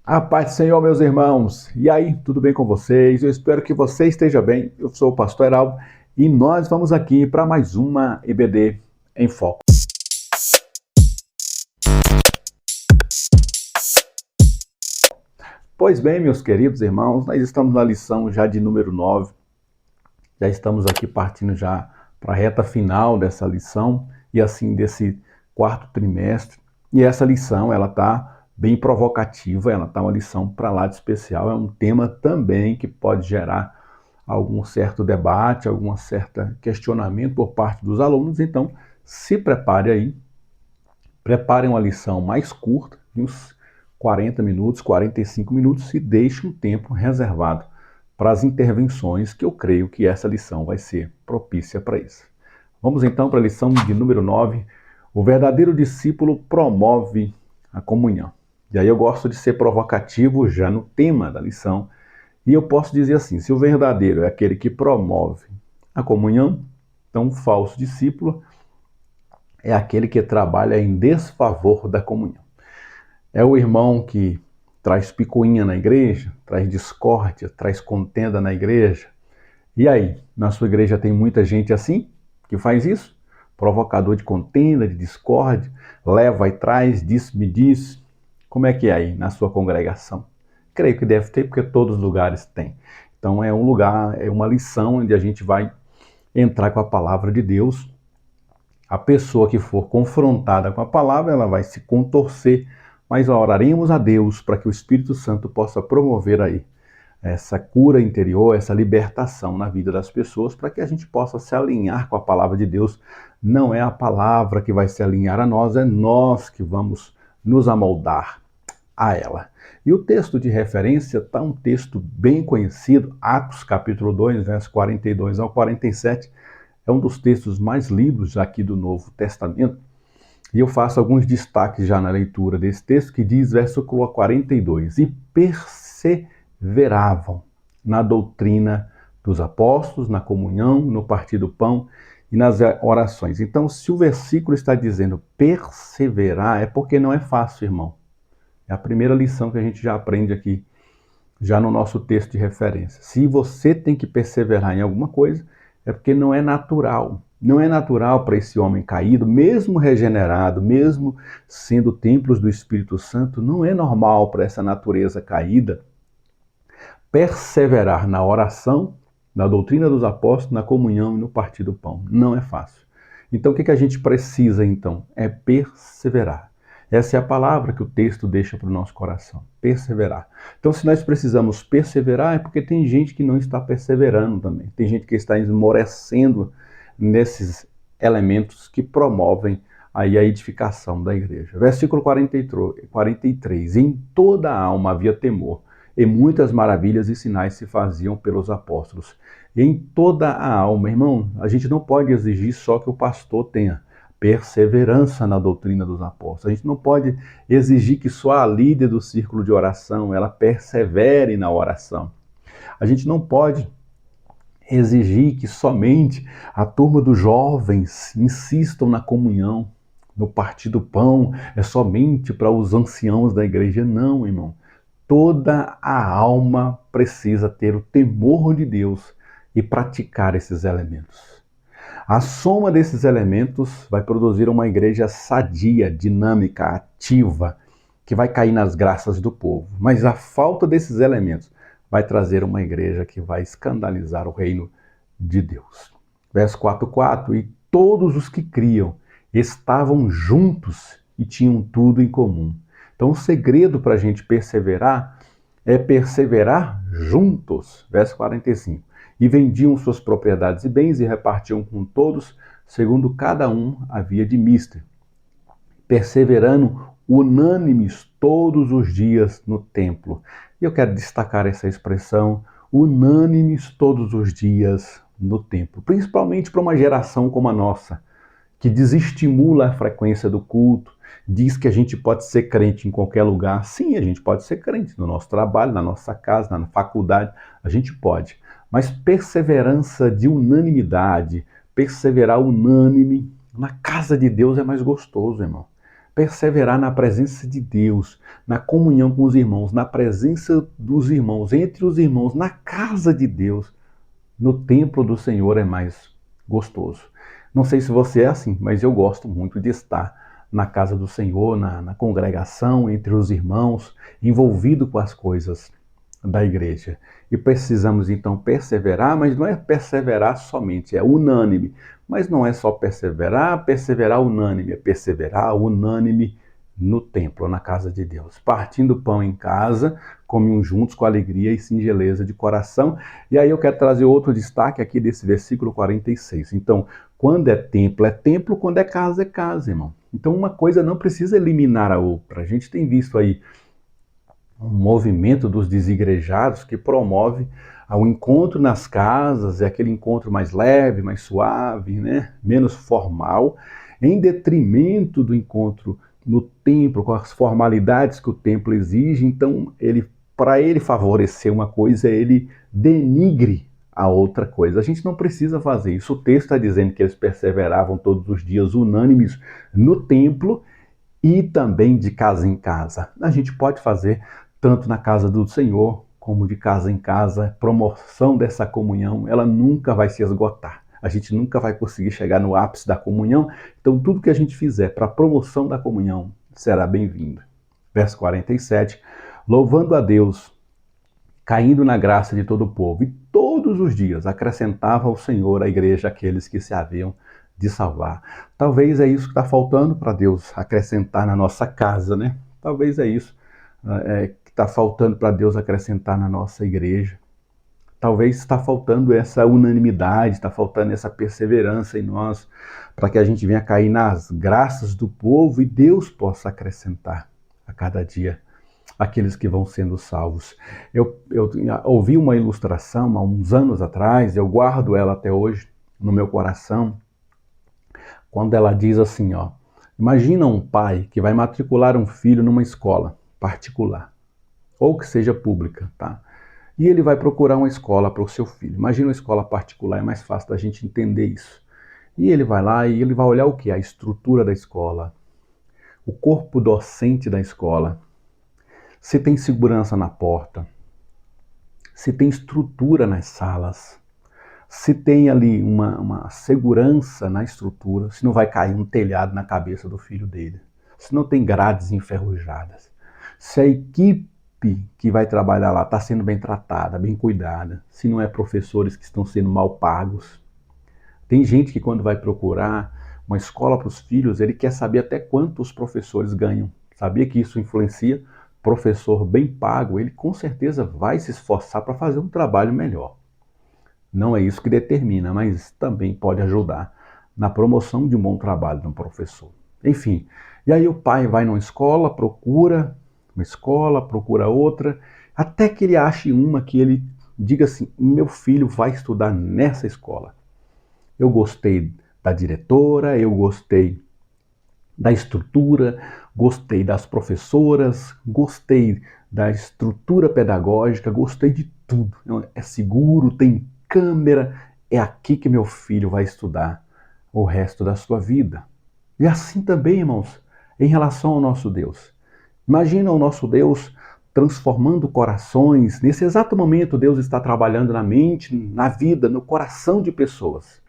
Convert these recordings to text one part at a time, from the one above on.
A paz do Senhor, meus irmãos. E aí, tudo bem com vocês? Eu espero que você esteja bem. Eu sou o pastor Heraldo e nós vamos aqui para mais uma EBD em Foco. Pois bem, meus queridos irmãos, nós estamos na lição já de número 9. Já estamos aqui partindo já para a reta final dessa lição e assim desse quarto trimestre. E essa lição, ela está bem provocativa, ela está uma lição para lá de especial, é um tema também que pode gerar algum certo debate, algum certo questionamento por parte dos alunos. Então, se prepare aí, prepare uma lição mais curta, de uns 40 minutos, 45 minutos, e deixe um tempo reservado para as intervenções, que eu creio que essa lição vai ser propícia para isso. Vamos então para a lição de número 9. O verdadeiro discípulo promove a comunhão. E aí eu gosto de ser provocativo já no tema da lição. E eu posso dizer assim, se o verdadeiro é aquele que promove a comunhão, então o falso discípulo é aquele que trabalha em desfavor da comunhão. É o irmão que traz picuinha na igreja, traz discórdia, traz contenda na igreja. E aí, na sua igreja tem muita gente assim, que faz isso? Provocador de contenda, de discórdia, leva e traz, diz-me diz. Como é que é aí na sua congregação? Creio que deve ter, porque todos os lugares têm. Então é um lugar, é uma lição onde a gente vai entrar com a palavra de Deus. A pessoa que for confrontada com a palavra, ela vai se contorcer, mas oraremos a Deus para que o Espírito Santo possa promover aí essa cura interior, essa libertação na vida das pessoas, para que a gente possa se alinhar com a palavra de Deus. Não é a palavra que vai se alinhar a nós, é nós que vamos nos amoldar a ela. E o texto de referência está um texto bem conhecido, Atos capítulo 2, versos 42 ao 47, é um dos textos mais lidos aqui do Novo Testamento. E eu faço alguns destaques já na leitura desse texto, que diz, versículo 42, e perseveravam na doutrina dos apóstolos, na comunhão, no partir do pão e nas orações. Então, se o versículo está dizendo perseverar, é porque não é fácil, irmão. É a primeira lição que a gente já aprende aqui, já no nosso texto de referência. Se você tem que perseverar em alguma coisa, é porque não é natural. Não é natural para esse homem caído, mesmo regenerado, mesmo sendo templos do Espírito Santo, não é normal para essa natureza caída perseverar na oração, na doutrina dos apóstolos, na comunhão e no partir do pão. Não é fácil. Então o que a gente precisa então? É perseverar. Essa é a palavra que o texto deixa para o nosso coração, perseverar. Então, se nós precisamos perseverar, é porque tem gente que não está perseverando também. Tem gente que está esmorecendo nesses elementos que promovem aí a edificação da igreja. Versículo 43. Em toda a alma havia temor, e muitas maravilhas e sinais se faziam pelos apóstolos. Em toda a alma, irmão, a gente não pode exigir só que o pastor tenha perseverança na doutrina dos apóstolos. A gente não pode exigir que só a líder do círculo de oração ela persevere na oração. A gente não pode exigir que somente a turma dos jovens insistam na comunhão, no partir do pão, é somente para os anciãos da igreja. Não, irmão. Toda a alma precisa ter o temor de Deus e praticar esses elementos. A soma desses elementos vai produzir uma igreja sadia, dinâmica, ativa, que vai cair nas graças do povo. Mas a falta desses elementos vai trazer uma igreja que vai escandalizar o reino de Deus. Verso 4:4, e todos os que criam estavam juntos e tinham tudo em comum. Então o segredo para a gente perseverar é perseverar juntos. Verso 45. E vendiam suas propriedades e bens e repartiam com todos, segundo cada um havia de mister, perseverando unânimes todos os dias no templo. E eu quero destacar essa expressão, unânimes todos os dias no templo, principalmente para uma geração como a nossa, que desestimula a frequência do culto, diz que a gente pode ser crente em qualquer lugar. Sim, a gente pode ser crente no nosso trabalho, na nossa casa, na faculdade, a gente pode. Mas perseverança de unanimidade, perseverar unânime, na casa de Deus é mais gostoso, irmão. Perseverar na presença de Deus, na comunhão com os irmãos, na presença dos irmãos, entre os irmãos, na casa de Deus, no templo do Senhor é mais gostoso. Não sei se você é assim, mas eu gosto muito de estar na casa do Senhor, na congregação, entre os irmãos, envolvido com as coisas da igreja. E precisamos então perseverar, mas não é perseverar somente, é unânime. Mas não é só perseverar, perseverar unânime, é perseverar unânime no templo, na casa de Deus. Partindo pão em casa, comiam juntos com alegria e singeleza de coração. E aí eu quero trazer outro destaque aqui desse versículo 46. Então, quando é templo, quando é casa, irmão. Então uma coisa não precisa eliminar a outra. A gente tem visto aí um movimento dos desigrejados que promove o encontro nas casas, é aquele encontro mais leve, mais suave, né? Menos formal, em detrimento do encontro no templo, com as formalidades que o templo exige. Então, para ele favorecer uma coisa, ele denigre a outra coisa. A gente não precisa fazer isso. O texto está dizendo que eles perseveravam todos os dias unânimes no templo e também de casa em casa. A gente pode fazer tanto na casa do Senhor como de casa em casa. Promoção dessa comunhão, ela nunca vai se esgotar. A gente nunca vai conseguir chegar no ápice da comunhão. Então, tudo que a gente fizer para a promoção da comunhão será bem-vindo. Verso 47, louvando a Deus, caindo na graça de todo o povo, e todos os dias acrescentava ao Senhor à igreja aqueles que se haviam de salvar. Talvez é isso que está faltando para Deus acrescentar na nossa casa, né? Talvez é isso que está faltando para Deus acrescentar na nossa igreja. Talvez está faltando essa unanimidade, está faltando essa perseverança em nós, para que a gente venha cair nas graças do povo e Deus possa acrescentar a cada dia aqueles que vão sendo salvos. Eu ouvi uma ilustração há uns anos atrás, eu guardo ela até hoje no meu coração, quando ela diz assim, imagina um pai que vai matricular um filho numa escola particular, ou que seja pública, tá? E ele vai procurar uma escola para o seu filho. Imagina uma escola particular, é mais fácil da gente entender isso. E ele vai lá e ele vai olhar o quê? A estrutura da escola, o corpo docente da escola, se tem segurança na porta, se tem estrutura nas salas, se tem ali uma segurança na estrutura, se não vai cair um telhado na cabeça do filho dele, se não tem grades enferrujadas, se a equipe que vai trabalhar lá está sendo bem tratada, bem cuidada, se não é professores que estão sendo mal pagos. Tem gente que quando vai procurar uma escola para os filhos, ele quer saber até quanto os professores ganham. Sabia que isso influencia? Professor bem pago, ele com certeza vai se esforçar para fazer um trabalho melhor. Não é isso que determina, mas também pode ajudar na promoção de um bom trabalho de um professor. Enfim, e aí o pai vai numa escola, procura uma escola, procura outra, até que ele ache uma que ele diga assim, meu filho vai estudar nessa escola. Eu gostei da diretora, eu gostei da estrutura, gostei das professoras, gostei da estrutura pedagógica, gostei de tudo. É seguro, tem câmera, é aqui que meu filho vai estudar o resto da sua vida. E assim também, irmãos, em relação ao nosso Deus. Imagina o nosso Deus transformando corações. Nesse exato momento, Deus está trabalhando na mente, na vida, no coração de pessoas.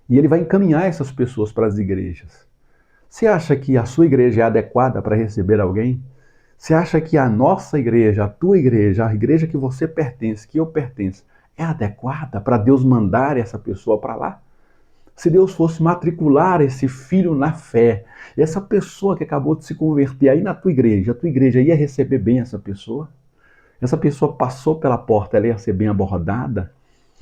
E Ele vai encaminhar essas pessoas para as igrejas. Você acha que a sua igreja é adequada para receber alguém? Você acha que a nossa igreja, a tua igreja, a igreja que você pertence, que eu pertenço, é adequada para Deus mandar essa pessoa para lá? Se Deus fosse matricular esse filho na fé, e essa pessoa que acabou de se converter aí na tua igreja, a tua igreja ia receber bem essa pessoa? Essa pessoa passou pela porta, ela ia ser bem abordada?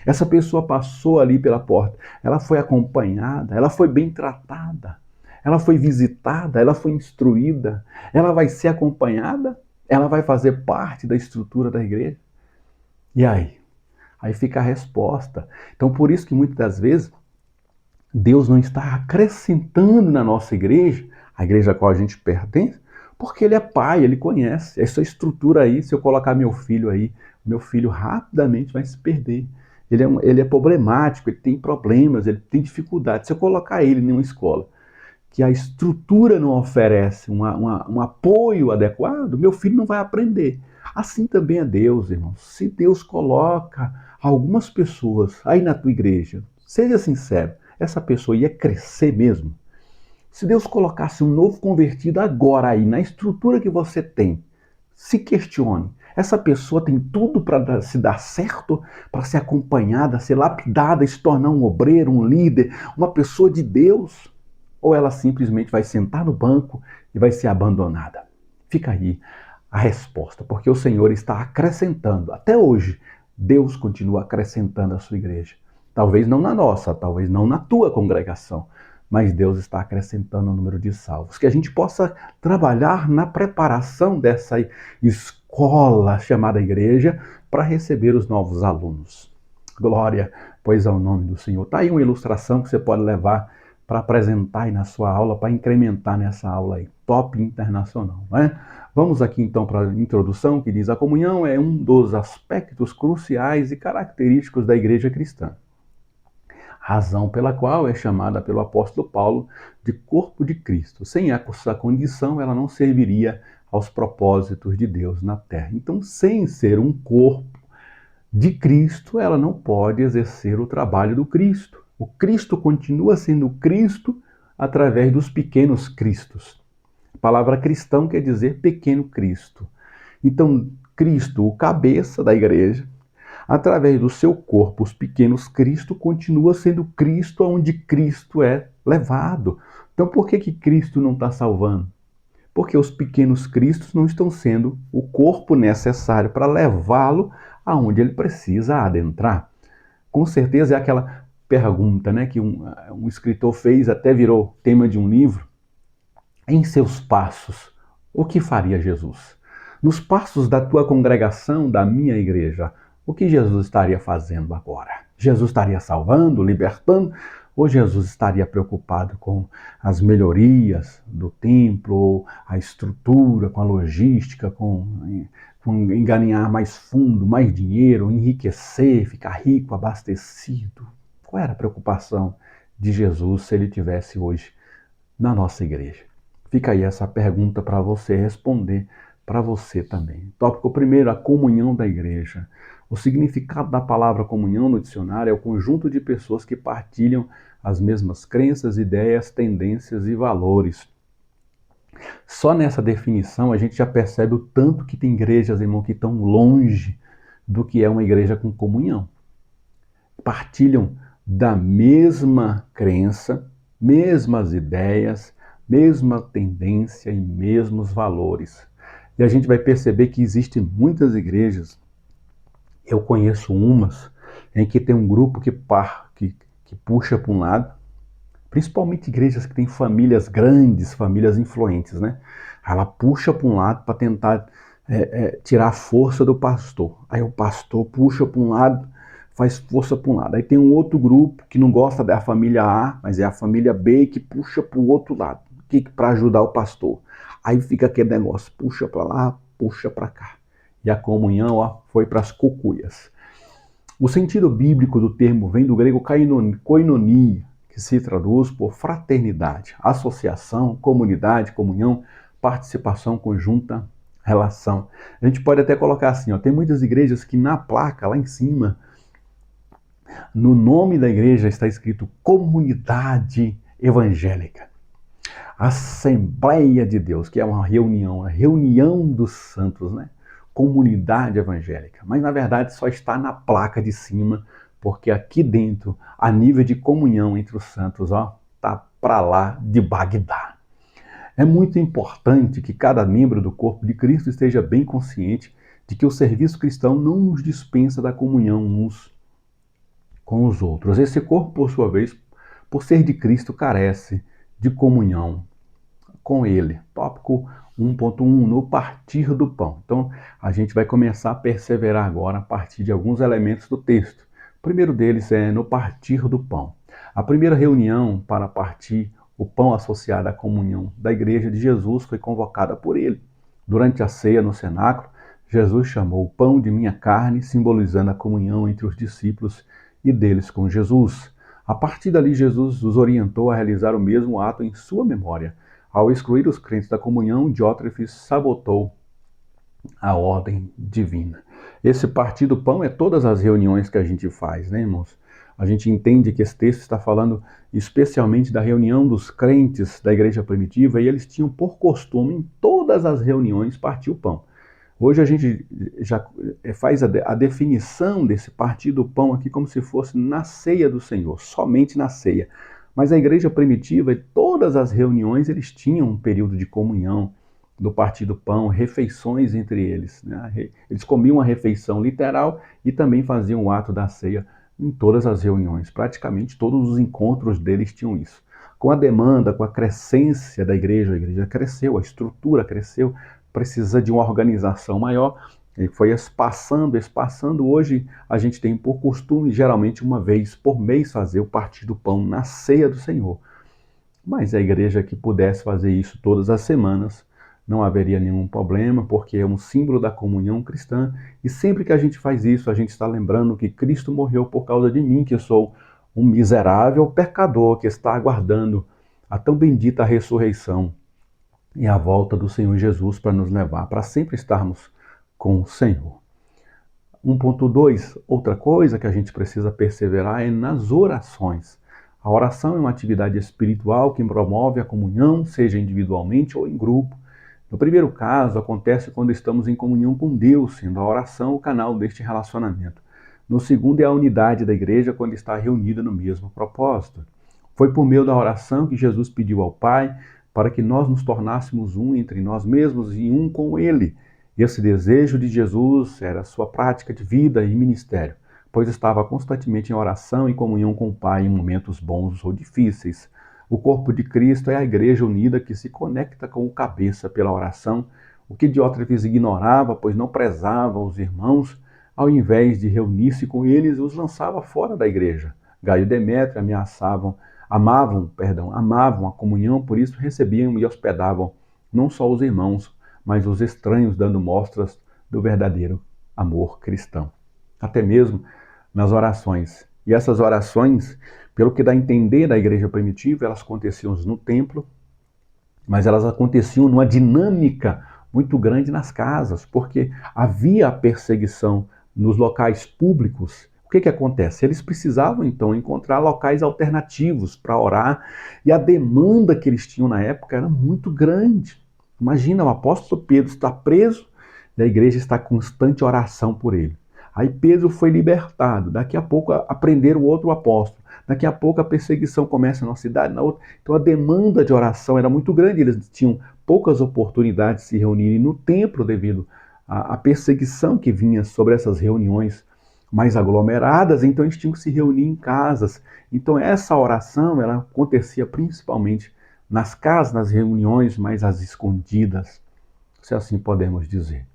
Essa pessoa passou ali pela porta, ela foi acompanhada, ela foi bem tratada, ela foi visitada, ela foi instruída, ela vai ser acompanhada, ela vai fazer parte da estrutura da igreja? E aí? Aí fica a resposta. Então por isso que muitas das vezes Deus não está acrescentando na nossa igreja, a igreja a qual a gente pertence, porque Ele é Pai, Ele conhece. Essa estrutura aí, se eu colocar meu filho aí, meu filho rapidamente vai se perder. Ele é problemático, ele tem problemas, ele tem dificuldades. Se eu colocar ele em uma escola que a estrutura não oferece um apoio adequado, meu filho não vai aprender. Assim também é Deus, irmãos. Se Deus coloca algumas pessoas aí na tua igreja, seja sincero, essa pessoa ia crescer mesmo? Se Deus colocasse um novo convertido agora aí, na estrutura que você tem, se questione. Essa pessoa tem tudo para se dar certo, para ser acompanhada, ser lapidada, se tornar um obreiro, um líder, uma pessoa de Deus? Ou ela simplesmente vai sentar no banco e vai ser abandonada? Fica aí a resposta, porque o Senhor está acrescentando. Até hoje, Deus continua acrescentando a sua igreja. Talvez não na nossa, talvez não na tua congregação, mas Deus está acrescentando o número de salvos. Que a gente possa trabalhar na preparação dessa escola chamada igreja para receber os novos alunos. Glória, pois, ao nome do Senhor. Está aí uma ilustração que você pode levar para apresentar aí na sua aula, para incrementar nessa aula aí. Top internacional, não é? Vamos aqui então para a introdução, que diz: a comunhão é um dos aspectos cruciais e característicos da igreja cristã. Razão pela qual é chamada pelo apóstolo Paulo de corpo de Cristo. Sem essa condição, ela não serviria aos propósitos de Deus na terra. Então, sem ser um corpo de Cristo, ela não pode exercer o trabalho do Cristo. O Cristo continua sendo Cristo através dos pequenos cristos. A palavra cristão quer dizer pequeno Cristo. Então, Cristo, o cabeça da igreja, através do seu corpo, os pequenos Cristo, continua sendo Cristo onde Cristo é levado. Então, por que Cristo não está salvando? Porque os pequenos Cristos não estão sendo o corpo necessário para levá-lo aonde ele precisa adentrar. Com certeza é aquela pergunta, né, que um escritor fez, até virou tema de um livro. Em seus passos, o que faria Jesus? Nos passos da tua congregação, da minha igreja, o que Jesus estaria fazendo agora? Jesus estaria salvando, libertando? Ou Jesus estaria preocupado com as melhorias do templo, a estrutura, com a logística, com enganinhar mais fundo, mais dinheiro, enriquecer, ficar rico, abastecido? Qual era a preocupação de Jesus se ele tivesse hoje na nossa igreja? Fica aí essa pergunta para você responder, para você também. Tópico primeiro, a comunhão da igreja. O significado da palavra comunhão no dicionário é o conjunto de pessoas que partilham as mesmas crenças, ideias, tendências e valores. Só nessa definição a gente já percebe o tanto que tem igrejas, irmão, que estão longe do que é uma igreja com comunhão. Partilham da mesma crença, mesmas ideias, mesma tendência e mesmos valores. E a gente vai perceber que existem muitas igrejas, eu conheço umas, em que tem um grupo que puxa para um lado, principalmente igrejas que têm famílias grandes, famílias influentes, né? Ela puxa para um lado para tentar tirar a força do pastor. Aí o pastor puxa para um lado, faz força para um lado. Aí tem um outro grupo que não gosta da família A, mas é a família B que puxa para o outro lado, para ajudar o pastor. Aí fica aquele negócio, puxa para lá, puxa para cá. E a comunhão foi para as cucuias. O sentido bíblico do termo vem do grego koinonia, que se traduz por fraternidade, associação, comunidade, comunhão, participação conjunta, relação. A gente pode até colocar assim, tem muitas igrejas que na placa, lá em cima, no nome da igreja está escrito Comunidade Evangélica. Assembleia de Deus, que é uma reunião, a reunião dos santos, né? Comunidade evangélica. Mas na verdade só está na placa de cima, porque aqui dentro, a nível de comunhão entre os santos, tá para lá de Bagdá. É muito importante que cada membro do corpo de Cristo esteja bem consciente de que o serviço cristão não nos dispensa da comunhão uns com os outros. Esse corpo, por sua vez, por ser de Cristo, carece de comunhão com ele. Tópico 1.1, no partir do pão. Então, a gente vai começar a perseverar agora a partir de alguns elementos do texto. O primeiro deles é no partir do pão. A primeira reunião para partir o pão associado à comunhão da igreja de Jesus foi convocada por ele. Durante a ceia no cenáculo, Jesus chamou o pão de minha carne, simbolizando a comunhão entre os discípulos e deles com Jesus. A partir dali, Jesus os orientou a realizar o mesmo ato em sua memória. Ao excluir os crentes da comunhão, Diótrefes sabotou a ordem divina. Esse partir do pão é todas as reuniões que a gente faz, né, irmãos? A gente entende que esse texto está falando especialmente da reunião dos crentes da igreja primitiva e eles tinham por costume, em todas as reuniões, partir o pão. Hoje a gente já faz a definição desse partir do pão aqui como se fosse na ceia do Senhor, somente na ceia. Mas a igreja primitiva, todas as reuniões, eles tinham um período de comunhão, do partir do pão, refeições entre eles, né? Eles comiam a refeição literal e também faziam o ato da ceia em todas as reuniões. Praticamente todos os encontros deles tinham isso. Com a demanda, com a crescência da igreja, a igreja cresceu, a estrutura cresceu, precisa de uma organização maior, e foi espaçando. Hoje a gente tem por costume, geralmente uma vez por mês, fazer o partir do pão na ceia do Senhor. Mas a igreja que pudesse fazer isso todas as semanas, não haveria nenhum problema, porque é um símbolo da comunhão cristã. E sempre que a gente faz isso, a gente está lembrando que Cristo morreu por causa de mim, que sou um miserável pecador que está aguardando a tão bendita ressurreição e a volta do Senhor Jesus para nos levar, para sempre estarmos com o Senhor. 1.2, outra coisa que a gente precisa perseverar é nas orações. A oração é uma atividade espiritual que promove a comunhão, seja individualmente ou em grupo. No primeiro caso, acontece quando estamos em comunhão com Deus, sendo a oração o canal deste relacionamento. No segundo, é a unidade da igreja quando está reunida no mesmo propósito. Foi por meio da oração que Jesus pediu ao Pai para que nós nos tornássemos um entre nós mesmos e um com Ele. Esse desejo de Jesus era sua prática de vida e ministério, pois estava constantemente em oração e comunhão com o Pai em momentos bons ou difíceis. O corpo de Cristo é a igreja unida que se conecta com o cabeça pela oração, o que Diótrefes ignorava, pois não prezava os irmãos, ao invés de reunir-se com eles, os lançava fora da igreja. Gaio e Demétrio amavam a comunhão, por isso recebiam e hospedavam não só os irmãos, mas os estranhos, dando mostras do verdadeiro amor cristão. Até mesmo nas orações. E essas orações, pelo que dá a entender da igreja primitiva, elas aconteciam no templo, mas elas aconteciam numa dinâmica muito grande nas casas, porque havia a perseguição nos locais públicos. O que acontece? Eles precisavam, então, encontrar locais alternativos para orar, e a demanda que eles tinham na época era muito grande. Imagina, o apóstolo Pedro está preso e a igreja está em constante oração por ele. Aí Pedro foi libertado, daqui a pouco aprenderam o outro apóstolo, daqui a pouco a perseguição começa numa cidade, na outra. Então a demanda de oração era muito grande, eles tinham poucas oportunidades de se reunirem no templo devido à perseguição que vinha sobre essas reuniões mais aglomeradas, então eles tinham que se reunir em casas. Então essa oração, ela acontecia principalmente nas casas, nas reuniões mais às escondidas, se assim podemos dizer.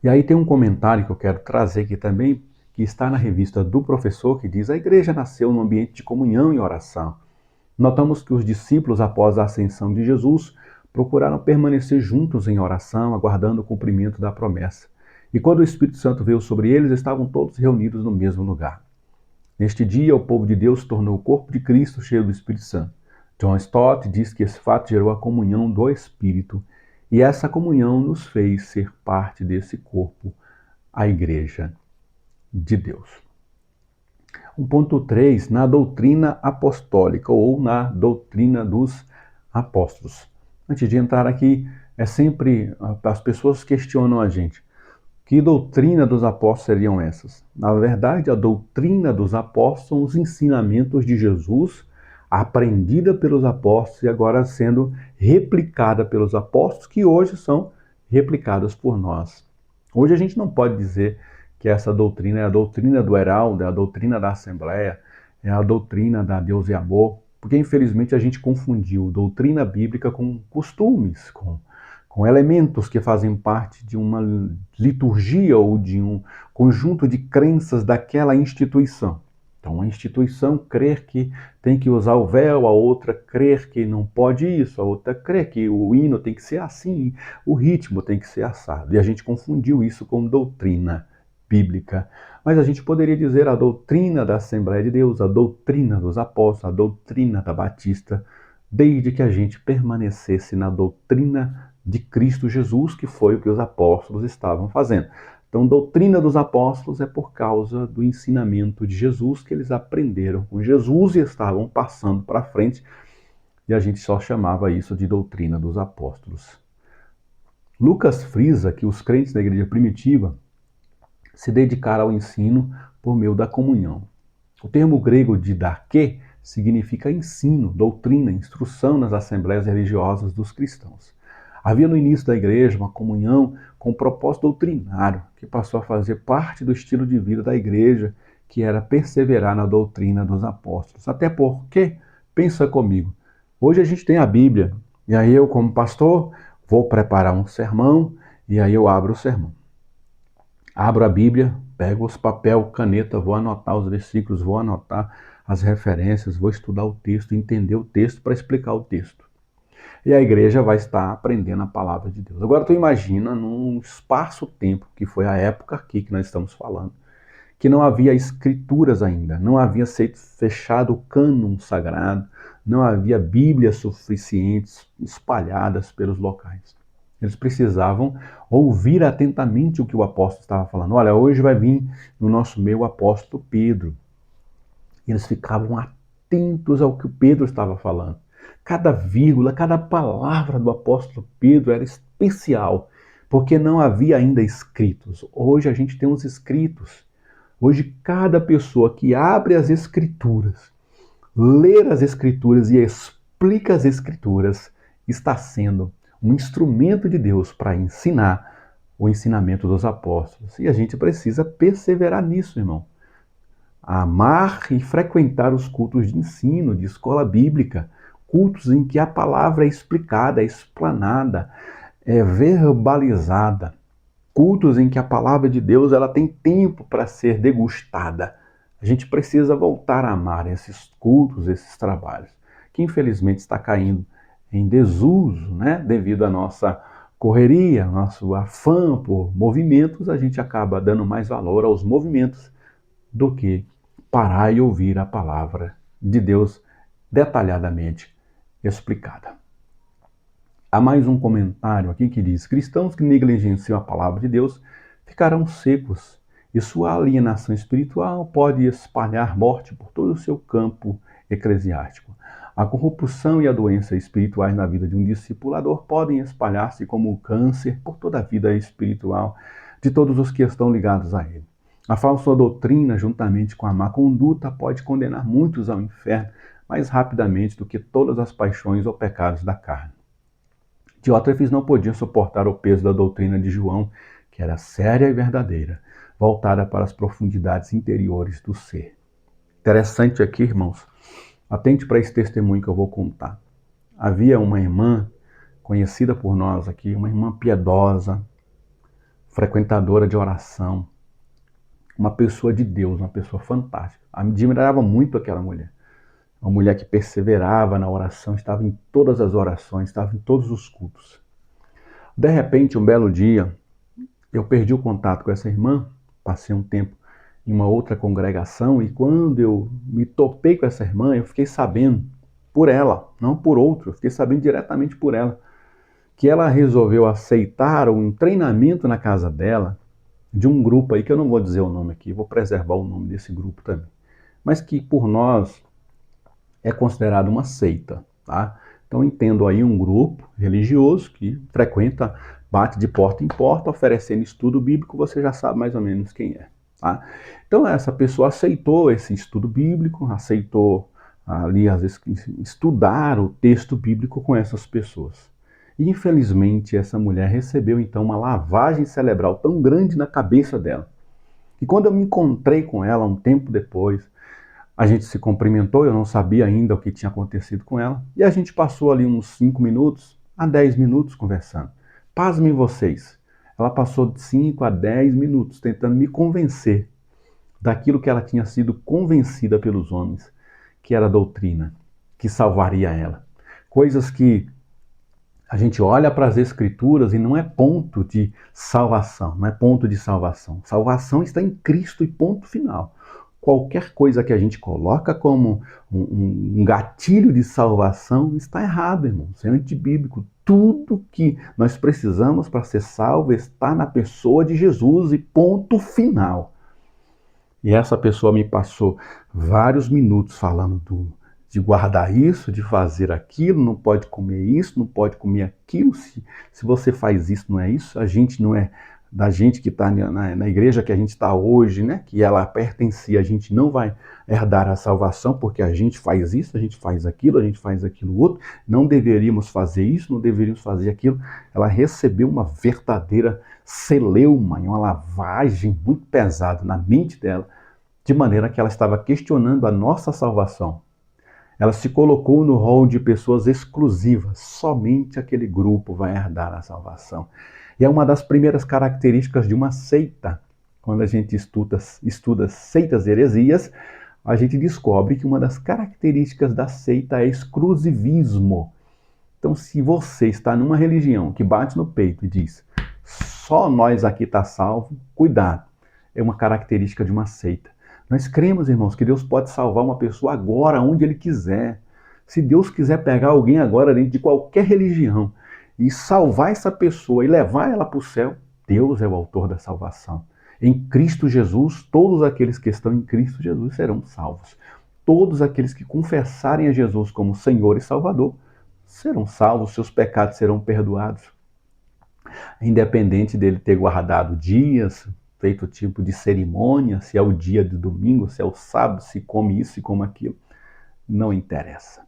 E aí tem um comentário que eu quero trazer aqui também, que está na revista do Professor, que diz: a igreja nasceu num ambiente de comunhão e oração. Notamos que os discípulos, após a ascensão de Jesus, procuraram permanecer juntos em oração, aguardando o cumprimento da promessa. E quando o Espírito Santo veio sobre eles, estavam todos reunidos no mesmo lugar. Neste dia, o povo de Deus se tornou o corpo de Cristo cheio do Espírito Santo. John Stott diz que esse fato gerou a comunhão do Espírito, e essa comunhão nos fez ser parte desse corpo, a Igreja de Deus. 1.3, na doutrina apostólica ou na doutrina dos apóstolos. Antes de entrar aqui, sempre as pessoas questionam a gente: que doutrina dos apóstolos seriam essas? Na verdade, a doutrina dos apóstolos são os ensinamentos de Jesus, aprendida pelos apóstolos e agora sendo replicada pelos apóstolos, que hoje são replicadas por nós. Hoje a gente não pode dizer que essa doutrina é a doutrina do heraldo, é a doutrina da Assembleia, é a doutrina da Deus e Amor, porque infelizmente a gente confundiu doutrina bíblica com costumes, com elementos que fazem parte de uma liturgia ou de um conjunto de crenças daquela instituição. Então, a instituição crer que tem que usar o véu, a outra crer que não pode isso, a outra crer que o hino tem que ser assim, o ritmo tem que ser assado. E a gente confundiu isso com doutrina. bíblica. Mas a gente poderia dizer a doutrina da Assembleia de Deus, a doutrina dos apóstolos, a doutrina da Batista, desde que a gente permanecesse na doutrina de Cristo Jesus, que foi o que os apóstolos estavam fazendo. Então, doutrina dos apóstolos é por causa do ensinamento de Jesus que eles aprenderam com Jesus e estavam passando para frente, e a gente só chamava isso de doutrina dos apóstolos. Lucas frisa que os crentes da igreja primitiva se dedicaram ao ensino por meio da comunhão. O termo grego didaquê significa ensino, doutrina, instrução nas assembleias religiosas dos cristãos. Havia no início da igreja uma comunhão com um propósito doutrinário, que passou a fazer parte do estilo de vida da igreja, que era perseverar na doutrina dos apóstolos. Até porque, pensa comigo, hoje a gente tem a Bíblia, e aí eu, como pastor, vou preparar um sermão, e aí eu abro o sermão. Abro a Bíblia, pego os papel, caneta, vou anotar os versículos, vou anotar as referências, vou estudar o texto, entender o texto para explicar o texto. E a igreja vai estar aprendendo a palavra de Deus. Agora tu imagina num espaço-tempo, que foi a época aqui que nós estamos falando, que não havia escrituras ainda, não havia sido fechado o cânon sagrado, não havia Bíblias suficientes espalhadas pelos locais. Eles precisavam ouvir atentamente o que o apóstolo estava falando. Olha, hoje vai vir no nosso meio o apóstolo Pedro. E eles ficavam atentos ao que o Pedro estava falando. Cada vírgula, cada palavra do apóstolo Pedro era especial, porque não havia ainda escritos. Hoje a gente tem os escritos. Hoje cada pessoa que abre as escrituras, lê as escrituras e explica as escrituras, está sendo um instrumento de Deus para ensinar o ensinamento dos apóstolos. E a gente precisa perseverar nisso, irmão. Amar e frequentar os cultos de ensino, de escola bíblica, cultos em que a palavra é explicada, é explanada, é verbalizada, cultos em que a palavra de Deus ela tem tempo para ser degustada. A gente precisa voltar a amar esses cultos, esses trabalhos, que infelizmente está caindo em desuso, né? Devido à nossa correria, nosso afã por movimentos, a gente acaba dando mais valor aos movimentos do que parar e ouvir a palavra de Deus detalhadamente explicada. Há mais um comentário aqui que diz: cristãos que negligenciam a palavra de Deus ficarão secos e sua alienação espiritual pode espalhar morte por todo o seu campo eclesiástico. A corrupção e a doença espirituais na vida de um discipulador podem espalhar-se como um câncer por toda a vida espiritual de todos os que estão ligados a ele. A falsa doutrina, juntamente com a má conduta, pode condenar muitos ao inferno mais rapidamente do que todas as paixões ou pecados da carne. Diótrefes não podia suportar o peso da doutrina de João, que era séria e verdadeira, voltada para as profundidades interiores do ser. Interessante aqui, irmãos, atente para esse testemunho que eu vou contar. Havia uma irmã, conhecida por nós aqui, uma irmã piedosa, frequentadora de oração, uma pessoa de Deus, uma pessoa fantástica. Admirava muito aquela mulher. Uma mulher que perseverava na oração, estava em todas as orações, estava em todos os cultos. De repente, um belo dia, eu perdi o contato com essa irmã, passei um tempo em uma outra congregação e quando eu me topei com essa irmã, eu fiquei sabendo por ela, não por outro, eu fiquei sabendo diretamente por ela, que ela resolveu aceitar um treinamento na casa dela de um grupo aí, que eu não vou dizer o nome aqui, vou preservar o nome desse grupo também, mas que por nós é considerado uma seita, tá? Então entendo aí um grupo religioso que frequenta, bate de porta em porta, oferecendo estudo bíblico, você já sabe mais ou menos quem é, tá? Então essa pessoa aceitou esse estudo bíblico, aceitou ali às vezes estudar o texto bíblico com essas pessoas. E infelizmente essa mulher recebeu então uma lavagem cerebral tão grande na cabeça dela. E quando eu me encontrei com ela um tempo depois, a gente se cumprimentou, eu não sabia ainda o que tinha acontecido com ela, e a gente passou ali uns 5 minutos a 10 minutos conversando. Pasmem vocês, ela passou de 5 a 10 minutos tentando me convencer daquilo que ela tinha sido convencida pelos homens, que era a doutrina, que salvaria ela. Coisas que A gente olha para as Escrituras e não é ponto de salvação, não é ponto de salvação. Salvação está em Cristo e ponto final. Qualquer coisa que a gente coloca como um gatilho de salvação está errado, irmão. Isso é antibíblico. Tudo que nós precisamos para ser salvo está na pessoa de Jesus e ponto final. E essa pessoa me passou vários minutos falando de guardar isso, de fazer aquilo, não pode comer isso, não pode comer aquilo. Se você faz isso, não é isso. A gente não é da gente que está na igreja que a gente está hoje, né? Que ela pertencia, a gente não vai herdar a salvação porque a gente faz isso, a gente faz aquilo outro. Não deveríamos fazer isso, não deveríamos fazer aquilo. Ela recebeu uma verdadeira celeuma, uma lavagem muito pesada na mente dela, de maneira que ela estava questionando a nossa salvação. Ela se colocou no rol de pessoas exclusivas. Somente aquele grupo vai herdar a salvação. E é uma das primeiras características de uma seita. Quando a gente estuda seitas e heresias, a gente descobre que uma das características da seita é exclusivismo. Então, se você está numa religião que bate no peito e diz só nós aqui está salvo, cuidado. É uma característica de uma seita. Nós cremos, irmãos, que Deus pode salvar uma pessoa agora, onde Ele quiser. Se Deus quiser pegar alguém agora dentro de qualquer religião e salvar essa pessoa e levar ela para o céu, Deus é o autor da salvação. Em Cristo Jesus, todos aqueles que estão em Cristo Jesus serão salvos. Todos aqueles que confessarem a Jesus como Senhor e Salvador serão salvos, seus pecados serão perdoados. Independente dele ter guardado dias, feito tipo de cerimônia, se é o dia de domingo, se é o sábado, se come isso, se come aquilo, não interessa,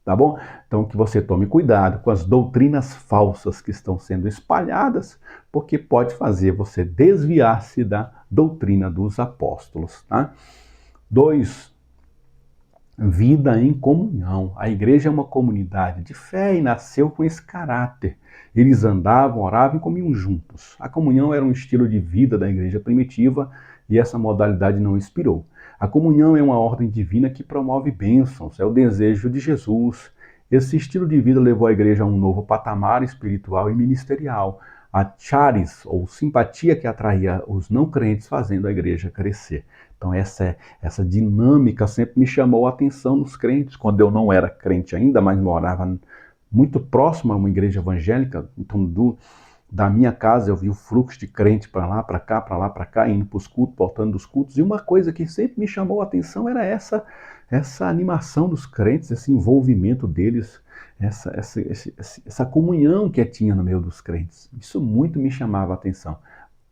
tá bom? Então que você tome cuidado com as doutrinas falsas que estão sendo espalhadas, porque pode fazer você desviar-se da doutrina dos apóstolos, tá? 2. Vida em comunhão. A igreja é uma comunidade de fé e nasceu com esse caráter. Eles andavam, oravam e comiam juntos. A comunhão era um estilo de vida da igreja primitiva e essa modalidade não expirou. A comunhão é uma ordem divina que promove bênçãos, é o desejo de Jesus. Esse estilo de vida levou a igreja a um novo patamar espiritual e ministerial. A charis, ou simpatia que atraía os não crentes, fazendo a igreja crescer. Então essa dinâmica sempre me chamou a atenção nos crentes, quando eu não era crente ainda, mas morava muito próximo a uma igreja evangélica. Então da minha casa eu vi o fluxo de crente para lá, para cá, indo para os cultos, voltando dos cultos. E uma coisa que sempre me chamou a atenção era essa animação dos crentes, esse envolvimento deles, essa comunhão que tinha no meio dos crentes. Isso muito me chamava a atenção.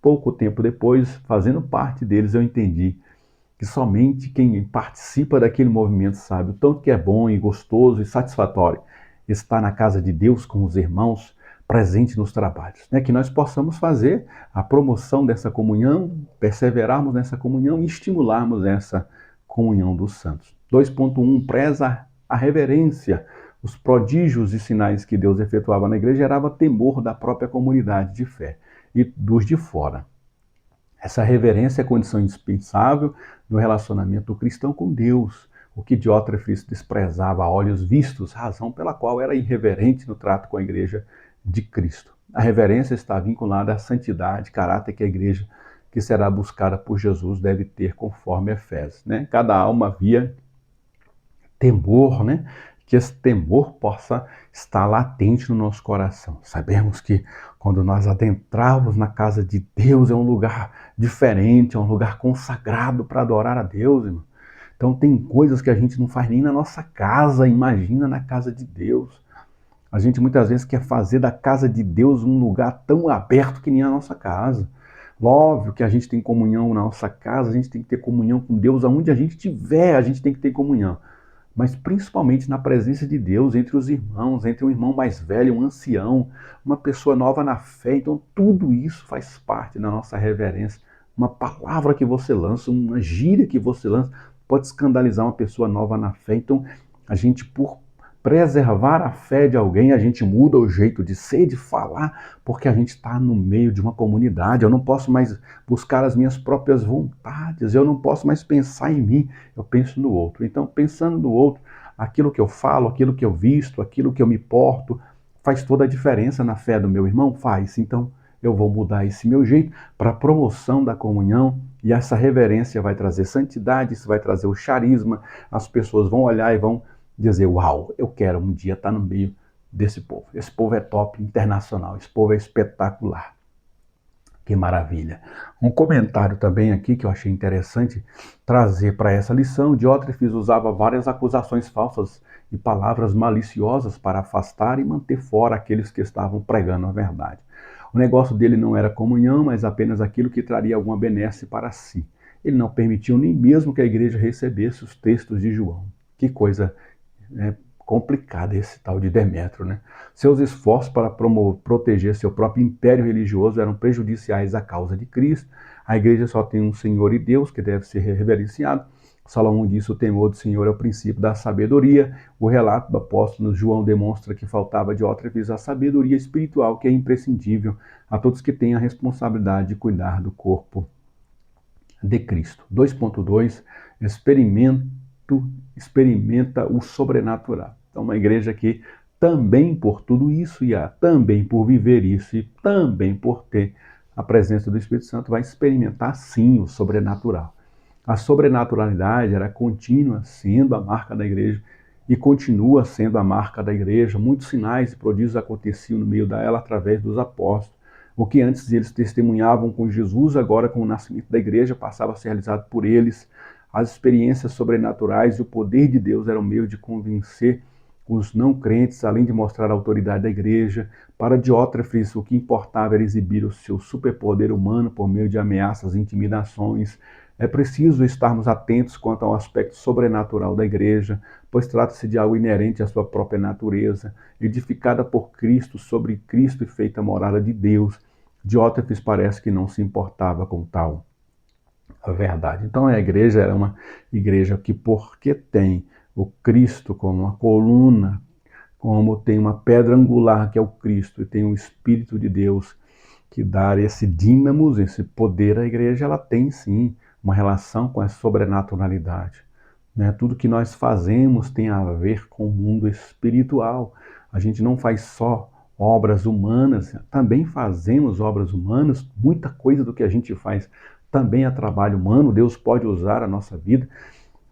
Pouco tempo depois, fazendo parte deles, eu entendi que somente quem participa daquele movimento sabe o tanto que é bom e gostoso e satisfatório estar na casa de Deus com os irmãos, presente nos trabalhos. Né? Que nós possamos fazer a promoção dessa comunhão, perseverarmos nessa comunhão e estimularmos essa comunhão dos santos. 2.1. Preza a reverência. Os prodígios e sinais que Deus efetuava na igreja gerava temor da própria comunidade de fé e dos de fora. Essa reverência é condição indispensável no relacionamento do cristão com Deus, o que Diótrefes desprezava a olhos vistos, razão pela qual era irreverente no trato com a igreja de Cristo. A reverência está vinculada à santidade, caráter que a igreja que será buscada por Jesus deve ter conforme Efésios. Né? Cada alma havia temor, né? Que esse temor possa estar latente no nosso coração. Sabemos que quando nós adentrarmos na casa de Deus é um lugar diferente, é um lugar consagrado para adorar a Deus, irmão. Então tem coisas que a gente não faz nem na nossa casa, imagina na casa de Deus. A gente muitas vezes quer fazer da casa de Deus um lugar tão aberto que nem a nossa casa. Óbvio que a gente tem comunhão na nossa casa, a gente tem que ter comunhão com Deus aonde a gente estiver, a gente tem que ter comunhão. Mas principalmente na presença de Deus, entre os irmãos, entre um irmão mais velho, um ancião, uma pessoa nova na fé. Então tudo isso faz parte da nossa reverência. Uma palavra que você lança, uma gíria que você lança, pode escandalizar uma pessoa nova na fé. Então a gente, por preservar a fé de alguém, a gente muda o jeito de ser, de falar, porque a gente está no meio de uma comunidade. Eu não posso mais buscar as minhas próprias vontades, eu não posso mais pensar em mim, eu penso no outro. Então, pensando no outro, aquilo que eu falo, aquilo que eu visto, aquilo que eu me porto, faz toda a diferença na fé do meu irmão? Faz. Então, eu vou mudar esse meu jeito para a promoção da comunhão, e essa reverência vai trazer santidade, isso vai trazer o charisma, as pessoas vão olhar e vão dizer, uau, eu quero um dia estar no meio desse povo. Esse povo é top, internacional, esse povo é espetacular. Que maravilha. Um comentário também aqui que eu achei interessante trazer para essa lição. Diótrefes usava várias acusações falsas e palavras maliciosas para afastar e manter fora aqueles que estavam pregando a verdade. O negócio dele não era comunhão, mas apenas aquilo que traria alguma benesse para si. Ele não permitiu nem mesmo que a igreja recebesse os textos de João. Que coisa, né, complicada esse tal de Demétrio, né? Seus esforços para proteger seu próprio império religioso eram prejudiciais à causa de Cristo. A igreja só tem um Senhor e Deus que deve ser reverenciado. Salomão disse: o temor do Senhor é o princípio da sabedoria. O relato do apóstolo João demonstra que faltava de outra vez a sabedoria espiritual, que é imprescindível a todos que têm a responsabilidade de cuidar do corpo de Cristo. 2.2, experimenta o sobrenatural. Então, uma igreja que também por tudo isso, e também por viver isso, e também por ter a presença do Espírito Santo, vai experimentar sim o sobrenatural. A sobrenaturalidade era contínua, sendo a marca da igreja, e continua sendo a marca da igreja. Muitos sinais e prodígios aconteciam no meio dela através dos apóstolos. O que antes eles testemunhavam com Jesus, agora com o nascimento da igreja, passava a ser realizado por eles. As experiências sobrenaturais e o poder de Deus eram meio de convencer os não crentes, além de mostrar a autoridade da igreja. Para Diótrefes, o que importava era exibir o seu superpoder humano por meio de ameaças e intimidações. É preciso estarmos atentos quanto ao aspecto sobrenatural da igreja, pois trata-se de algo inerente à sua própria natureza, edificada por Cristo, sobre Cristo e feita morada de Deus. Diótrefes parece que não se importava com tal a verdade. Então a igreja era uma igreja que, porque tem o Cristo como uma coluna, como tem uma pedra angular que é o Cristo, e tem o Espírito de Deus que dá esse dínamos, esse poder à igreja, ela tem sim uma relação com a sobrenaturalidade. Né? Tudo que nós fazemos tem a ver com o mundo espiritual. A gente não faz só obras humanas, também fazemos obras humanas, muita coisa do que a gente faz também é trabalho humano. Deus pode usar a nossa vida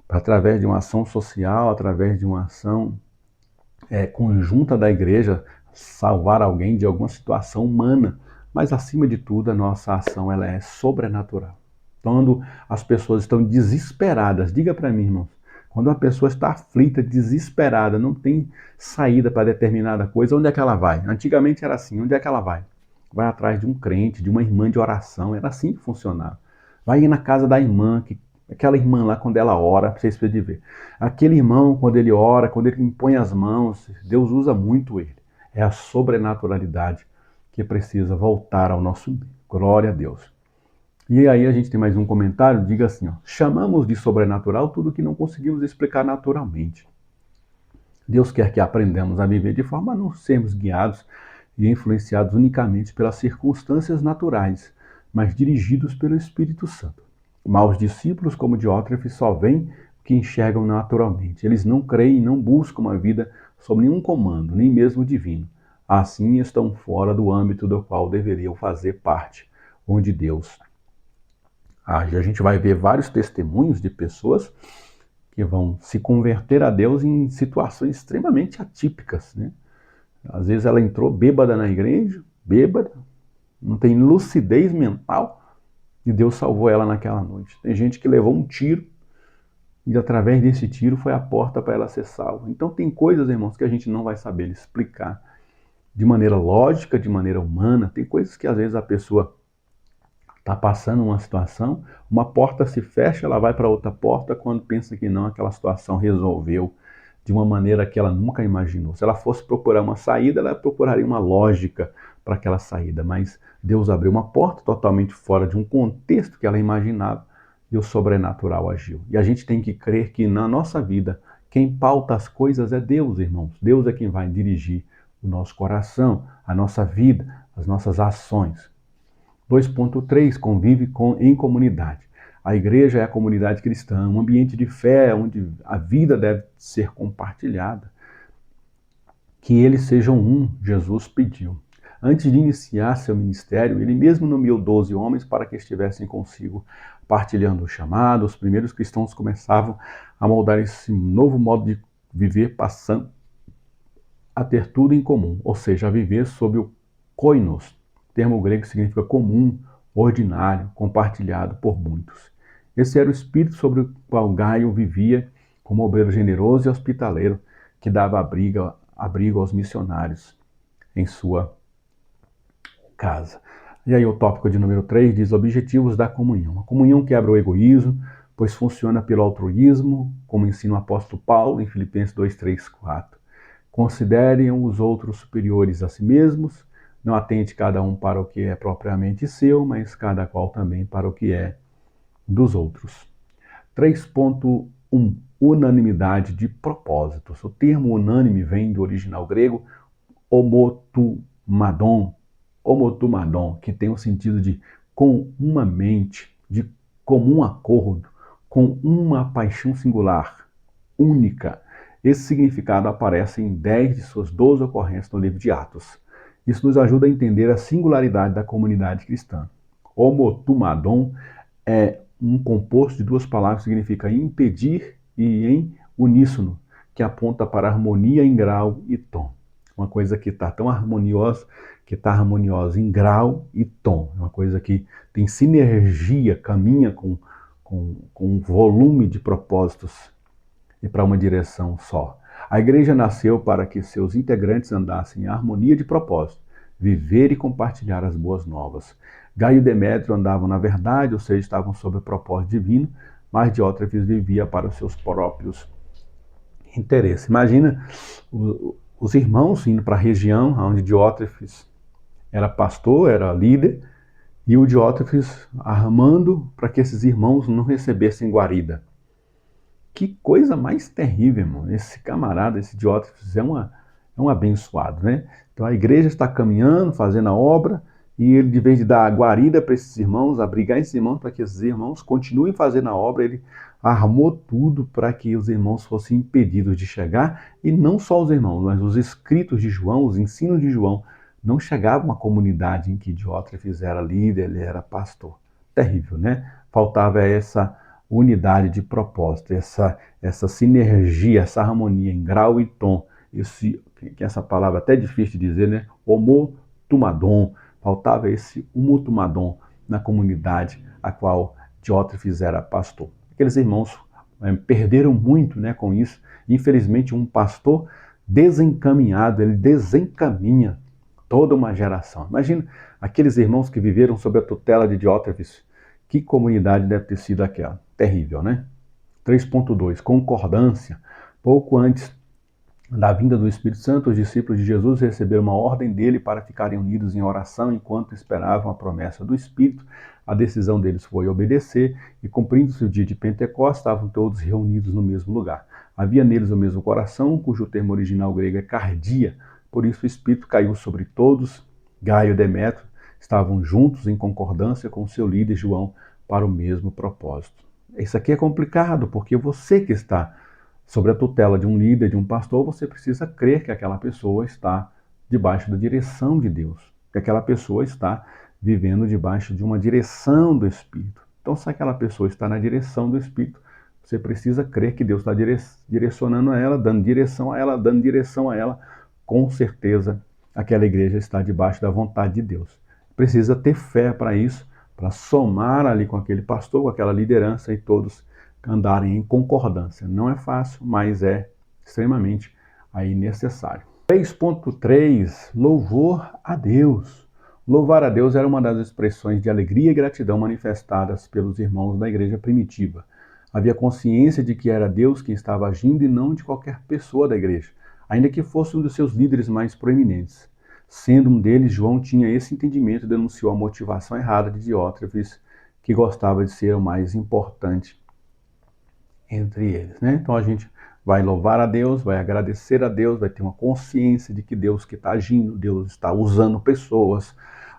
através de uma ação social, através de uma ação conjunta da igreja, salvar alguém de alguma situação humana. Mas, acima de tudo, a nossa ação ela é sobrenatural. Quando as pessoas estão desesperadas, diga para mim, irmãos, quando uma pessoa está aflita, desesperada, não tem saída para determinada coisa, onde é que ela vai? Antigamente era assim, onde é que ela vai? Vai atrás de um crente, de uma irmã de oração, era assim que funcionava. Vai ir na casa da irmã, aquela irmã lá, quando ela ora, vocês precisam ver. Aquele irmão, quando ele ora, quando ele impõe as mãos, Deus usa muito ele. É a sobrenaturalidade que precisa voltar ao nosso meio. Glória a Deus. E aí a gente tem mais um comentário, diga assim, ó, chamamos de sobrenatural tudo que não conseguimos explicar naturalmente. Deus quer que aprendamos a viver de forma a não sermos guiados e influenciados unicamente pelas circunstâncias naturais, mas dirigidos pelo Espírito Santo. Maus discípulos como Diótrefes só veem o que enxergam naturalmente. Eles não creem e não buscam uma vida sob nenhum comando, nem mesmo divino. Assim estão fora do âmbito do qual deveriam fazer parte, onde Deus age. A gente vai ver vários testemunhos de pessoas que vão se converter a Deus em situações extremamente atípicas, né? Às vezes ela entrou bêbada na igreja, bêbada, não tem lucidez mental, e Deus salvou ela naquela noite. Tem gente que levou um tiro, e através desse tiro foi a porta para ela ser salva. Então tem coisas, irmãos, que a gente não vai saber explicar de maneira lógica, de maneira humana. Tem coisas que às vezes a pessoa está passando uma situação, uma porta se fecha, ela vai para outra porta, quando pensa que não, aquela situação resolveu de uma maneira que ela nunca imaginou. Se ela fosse procurar uma saída, ela procuraria uma lógica para aquela saída, mas Deus abriu uma porta totalmente fora de um contexto que ela imaginava, e o sobrenatural agiu. E a gente tem que crer que na nossa vida, quem pauta as coisas é Deus, irmãos. Deus é quem vai dirigir o nosso coração, a nossa vida, as nossas ações. 2.3, convive em comunidade. A igreja é a comunidade cristã, um ambiente de fé onde a vida deve ser compartilhada. que eles sejam um, Jesus pediu. Antes de iniciar seu ministério, ele mesmo nomeou 12 homens para que estivessem consigo, partilhando o chamado. Os primeiros cristãos começavam a moldar esse novo modo de viver, passando a ter tudo em comum, ou seja, a viver sob o koinos, termo grego que significa comum, ordinário, compartilhado por muitos. Esse era o espírito sobre o qual Gaio vivia como obreiro generoso e hospitaleiro, que dava abrigo aos missionários em sua casa. E aí o tópico de número 3 diz objetivos da comunhão. A comunhão quebra o egoísmo, pois funciona pelo altruísmo, como ensina o apóstolo Paulo em Filipenses 2, 3, 4. Considerem os outros superiores a si mesmos, não atente cada um para o que é propriamente seu, mas cada qual também para o que é dos outros. 3.1 Unanimidade de propósitos. O termo unânime vem do original grego homotumadon, que tem o sentido de com uma mente, de comum acordo, com uma paixão singular, única. Esse significado aparece em 10 de suas 12 ocorrências no livro de Atos. Isso nos ajuda a entender a singularidade da comunidade cristã. Homotumadon é um composto de duas palavras que significa impedir e em uníssono, que aponta para harmonia em grau e tom. Uma coisa que está tão harmoniosa, que está harmoniosa em grau e tom. Uma coisa que tem sinergia, caminha com um volume de propósitos e para uma direção só. A igreja nasceu para que seus integrantes andassem em harmonia de propósito, viver e compartilhar as boas novas. Gaio e Demétrio andavam na verdade, ou seja, estavam sob o propósito divino, mas Diótrefes vivia para os seus próprios interesses. Imagina os irmãos indo para a região onde Diótrefes era pastor, era líder, e o Diótrefes armando para que esses irmãos não recebessem guarida. Que coisa mais terrível, irmão. Esse camarada, esse Diótrefes, é um abençoado, né? Então a igreja está caminhando, fazendo a obra, e ele, de vez de dar guarida para esses irmãos, abrigar esses irmãos para que esses irmãos continuem fazendo a obra, ele armou tudo para que os irmãos fossem impedidos de chegar, e não só os irmãos, mas os escritos de João, os ensinos de João, não chegavam à comunidade em que Diótrefes era líder, ele era pastor. Terrível, né? Faltava essa unidade de propósito, essa sinergia, essa harmonia em grau e tom. Essa palavra até difícil de dizer, né? Homotumadon. Faltava esse homotumadon na comunidade a qual Diótrefes era pastor. Aqueles irmãos perderam muito, né, com isso. Infelizmente, um pastor desencaminhado, ele desencaminha toda uma geração. Imagina aqueles irmãos que viveram sob a tutela de Diótrefes. Que comunidade deve ter sido aquela? Terrível, né? 3.2 Concordância. Pouco antes da vinda do Espírito Santo, os discípulos de Jesus receberam uma ordem dele para ficarem unidos em oração enquanto esperavam a promessa do Espírito. A decisão deles foi obedecer e, cumprindo-se o dia de Pentecostes, estavam todos reunidos no mesmo lugar. Havia neles o mesmo coração, cujo termo original grego é cardia. Por isso o Espírito caiu sobre todos. Gaio e Demétrio estavam juntos em concordância com seu líder João para o mesmo propósito. Isso aqui é complicado, porque você que está sobre a tutela de um líder, de um pastor, você precisa crer que aquela pessoa está debaixo da direção de Deus, que aquela pessoa está vivendo debaixo de uma direção do Espírito. Então, se aquela pessoa está na direção do Espírito, você precisa crer que Deus está direcionando a ela, dando direção a ela. Com certeza, aquela igreja está debaixo da vontade de Deus. Precisa ter fé para isso, para somar ali com aquele pastor, com aquela liderança e todos andarem em concordância. Não é fácil, mas é extremamente aí necessário. 3.3 Louvor a Deus. Louvar a Deus era uma das expressões de alegria e gratidão manifestadas pelos irmãos da igreja primitiva. Havia consciência de que era Deus quem estava agindo e não de qualquer pessoa da igreja, ainda que fosse um dos seus líderes mais proeminentes. Sendo um deles, João tinha esse entendimento e denunciou a motivação errada de Diótrefes, que gostava de ser o mais importante entre eles, né? Então a gente vai louvar a Deus, vai agradecer a Deus, vai ter uma consciência de que Deus que está agindo, Deus está usando pessoas,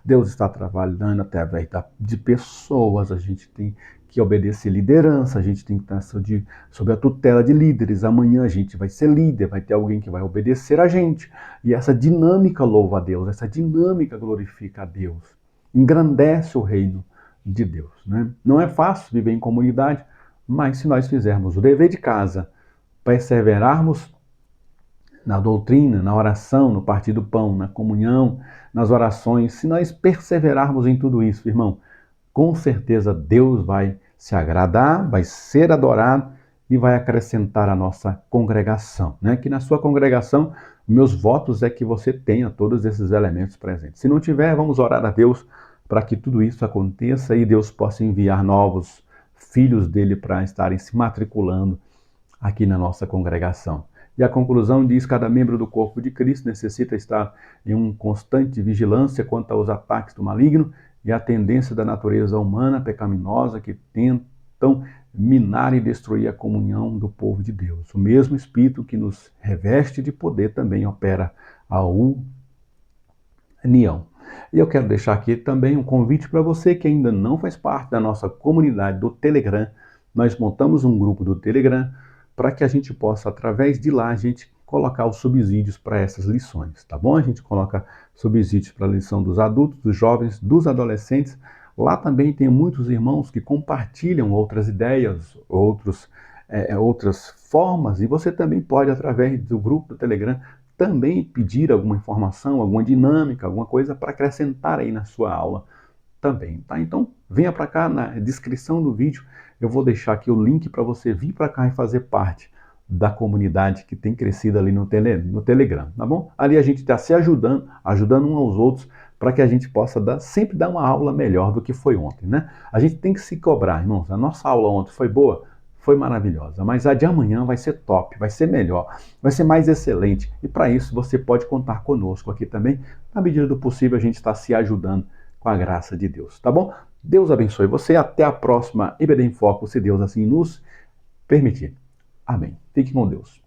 Deus está trabalhando através de pessoas, a gente tem que obedecer liderança, a gente tem que estar sob a tutela de líderes. Amanhã a gente vai ser líder, vai ter alguém que vai obedecer a gente. E essa dinâmica louva a Deus, essa dinâmica glorifica a Deus, engrandece o reino de Deus, né? Não é fácil viver em comunidade, mas se nós fizermos o dever de casa, perseverarmos na doutrina, na oração, no partir do pão, na comunhão, nas orações, se nós perseverarmos em tudo isso, irmão, com certeza Deus vai se agradar, vai ser adorado e vai acrescentar a nossa congregação, né? Que na sua congregação, meus votos é que você tenha todos esses elementos presentes. Se não tiver, vamos orar a Deus para que tudo isso aconteça e Deus possa enviar novos filhos dele para estarem se matriculando aqui na nossa congregação. E a conclusão diz: cada membro do corpo de Cristo necessita estar em uma constante vigilância quanto aos ataques do maligno e à tendência da natureza humana pecaminosa que tentam minar e destruir a comunhão do povo de Deus. O mesmo Espírito que nos reveste de poder também opera a união. E eu quero deixar aqui também um convite para você que ainda não faz parte da nossa comunidade do Telegram. Nós montamos um grupo do Telegram para que a gente possa, através de lá, a gente colocar os subsídios para essas lições, tá bom? A gente coloca subsídios para a lição dos adultos, dos jovens, dos adolescentes. Lá também tem muitos irmãos que compartilham outras ideias, outras formas, e você também pode, através do grupo do Telegram, também pedir alguma informação, alguma dinâmica, alguma coisa para acrescentar aí na sua aula também, tá? Então, venha para cá, na descrição do vídeo, eu vou deixar aqui o link para você vir para cá e fazer parte da comunidade que tem crescido ali no Telegram, tá bom? Ali a gente está se ajudando uns aos outros, para que a gente possa sempre dar uma aula melhor do que foi ontem, né? A gente tem que se cobrar, irmãos. A nossa aula ontem foi boa? Foi maravilhosa, mas a de amanhã vai ser top, vai ser melhor, vai ser mais excelente. E para isso você pode contar conosco aqui também. Na medida do possível, a gente está se ajudando com a graça de Deus, tá bom? Deus abençoe você. Até a próxima IBD em Foco, se Deus assim nos permitir. Amém. Fique com Deus.